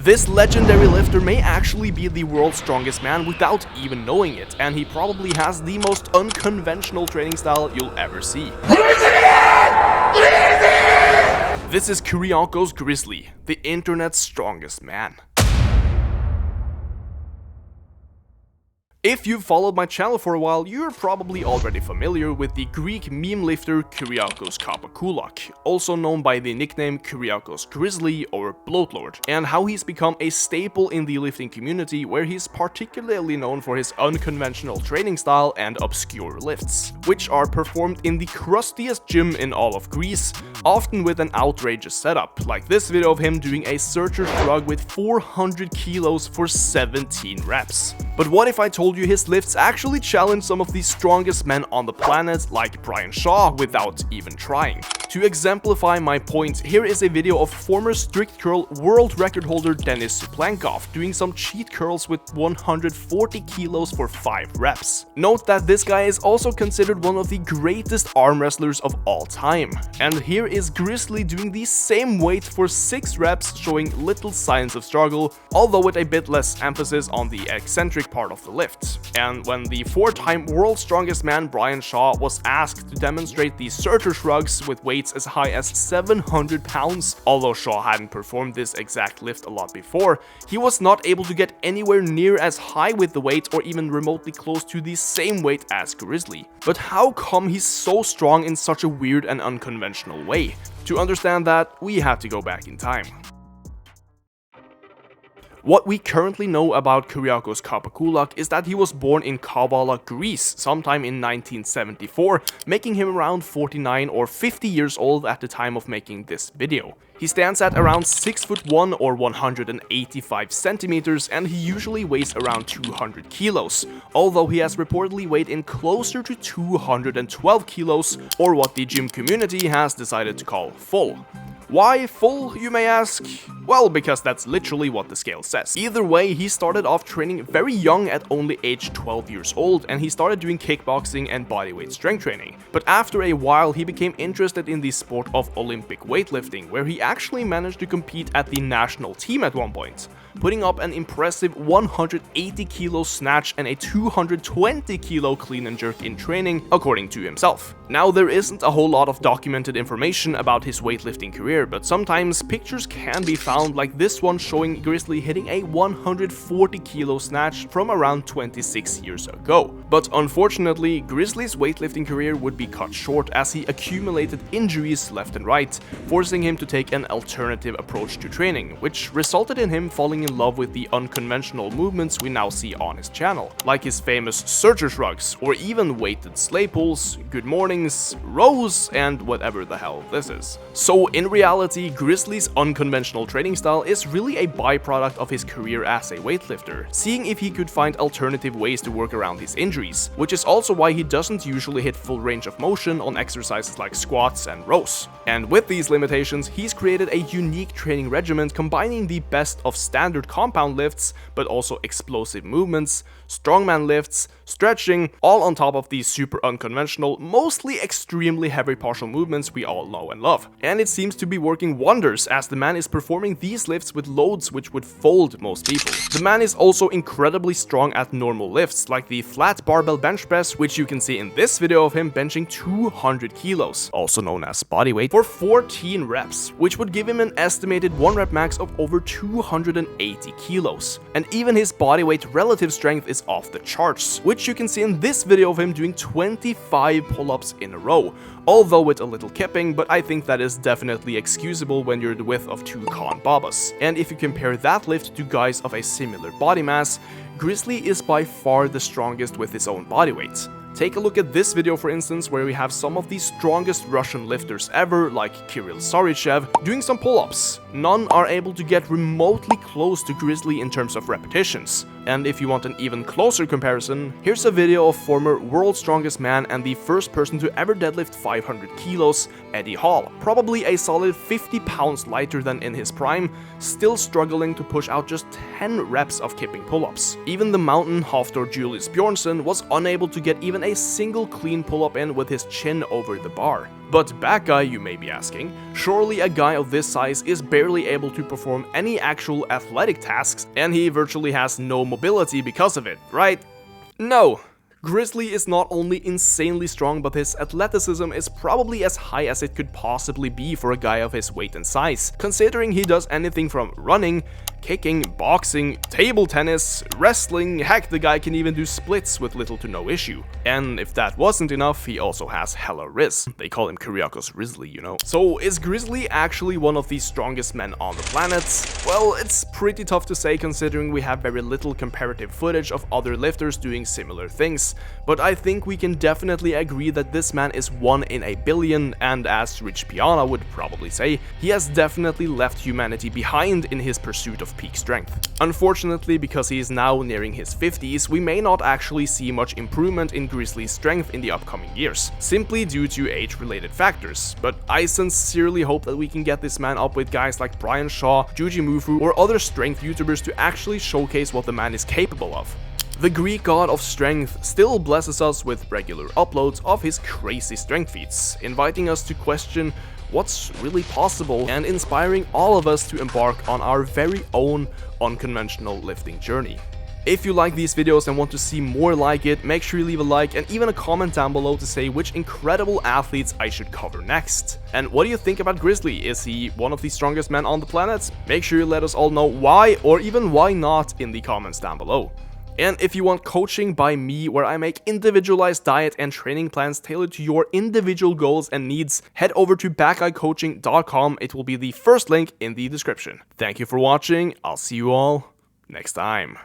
This legendary lifter may actually be the world's strongest man without even knowing it, and he probably has the most unconventional training style you'll ever see. This is Kyriakos Grizzly, the internet's strongest man. If you've followed my channel for a while, you're probably already familiar with the Greek meme lifter Kyriakos Kapakoulak, also known by the nickname Kyriakos Grizzly or Bloatlord, and how he's become a staple in the lifting community, where he's particularly known for his unconventional training style and obscure lifts, which are performed in the crustiest gym in all of Greece, often with an outrageous setup, like this video of him doing a searcher shrug with 400 kilos for 17 reps. But what if I told you his lifts actually challenge some of the strongest men on the planet, like Bjornsson, without even trying? To exemplify my point, here is a video of former strict curl world record holder Denis Suplankov doing some cheat curls with 140 kilos for 5 reps. Note that this guy is also considered one of the greatest arm wrestlers of all time. And here is Grizzly doing the same weight for 6 reps, showing little signs of struggle, although with a bit less emphasis on the eccentric part of the lift. And when the 4-time world's strongest man Bjornsson was asked to demonstrate the searcher shrugs with weights as high as 700 pounds, although Shaw hadn't performed this exact lift a lot before, he was not able to get anywhere near as high with the weight or even remotely close to the same weight as Grizzly. But how come he's so strong in such a weird and unconventional way? To understand that, we have to go back in time. What we currently know about Kyriakos Kapakoulak is that he was born in Kavala, Greece, sometime in 1974, making him around 49 or 50 years old at the time of making this video. He stands at around 6'1" or 185 centimeters, and he usually weighs around 200 kilos, although he has reportedly weighed in closer to 212 kilos, or what the gym community has decided to call full. Why full, you may ask? Well, because that's literally what the scale says. Either way, he started off training very young at only age 12 years old, and he started doing kickboxing and bodyweight strength training. But after a while, he became interested in the sport of Olympic weightlifting, where he actually managed to compete at the national team at one point, putting up an impressive 180 kilo snatch and a 220 kilo clean and jerk in training, according to himself. Now, there isn't a whole lot of documented information about his weightlifting career, but sometimes pictures can be found, like this one showing Grizzly hitting a 140 kilo snatch from around 26 years ago. But unfortunately, Grizzly's weightlifting career would be cut short as he accumulated injuries left and right, forcing him to take an alternative approach to training, which resulted in him falling in love with the unconventional movements we now see on his channel, like his famous searcher shrugs, or even weighted sleigh pulls, good mornings, rows, and whatever the hell this is. So in reality, Grizzly's unconventional training style is really a byproduct of his career as a weightlifter, seeing if he could find alternative ways to work around his injuries, which is also why he doesn't usually hit full range of motion on exercises like squats and rows. And with these limitations, he's created a unique training regimen combining the best of standard compound lifts, but also explosive movements, strongman lifts, stretching, all on top of these super unconventional, mostly extremely heavy partial movements we all know and love. And it seems to be working wonders, as the man is performing these lifts with loads which would fold most people. The man is also incredibly strong at normal lifts, like the flat barbell bench press, which you can see in this video of him benching 200 kilos, also known as bodyweight, for 14 reps, which would give him an estimated 1 rep max of over 280 kilos. And even his bodyweight relative strength is off the charts, which you can see in this video of him doing 25 pull-ups in a row, although with a little kipping, but I think that is definitely excusable when you're the width of 2 Khan Babas. And if you compare that lift to guys of a similar body mass, Grizzly is by far the strongest with his own body weight. Take a look at this video, for instance, where we have some of the strongest Russian lifters ever, like Kirill Sarychev, doing some pull-ups. None are able to get remotely close to Grizzly in terms of repetitions. And if you want an even closer comparison, here's a video of former world's strongest man and the first person to ever deadlift 500 kilos, Eddie Hall, probably a solid 50 pounds lighter than in his prime, still struggling to push out just 10 reps of kipping pull-ups. Even the mountain Hafthor Julius Bjornsson was unable to get even a single clean pull-up in with his chin over the bar. But back guy, you may be asking, surely a guy of this size is barely able to perform any actual athletic tasks, and he virtually has no mobility because of it, right? No! Grizzly is not only insanely strong, but his athleticism is probably as high as it could possibly be for a guy of his weight and size, considering he does anything from running, kicking, boxing, table tennis, wrestling, heck, the guy can even do splits with little to no issue. And if that wasn't enough, he also has hella Riz. They call him Kyriakos Grizzly, you know. So is Grizzly actually one of the strongest men on the planet? Well, it's pretty tough to say considering we have very little comparative footage of other lifters doing similar things, but I think we can definitely agree that this man is 1 in a billion, and as Rich Piana would probably say, he has definitely left humanity behind in his pursuit of peak strength. Unfortunately, because he is now nearing his 50s, we may not actually see much improvement in Grizzly's strength in the upcoming years, simply due to age-related factors, but I sincerely hope that we can get this man up with guys like Brian Shaw, Juji Mufu, or other strength YouTubers to actually showcase what the man is capable of. The Greek god of strength still blesses us with regular uploads of his crazy strength feats, inviting us to question what's really possible and inspiring all of us to embark on our very own unconventional lifting journey. If you like these videos and want to see more like it, make sure you leave a like and even a comment down below to say which incredible athletes I should cover next. And what do you think about Grizzly? Is he one of the strongest men on the planet? Make sure you let us all know why or even why not in the comments down below. And if you want coaching by me where I make individualized diet and training plans tailored to your individual goals and needs, head over to backguycoaching.com. It will be the first link in the description. Thank you for watching. I'll see you all next time.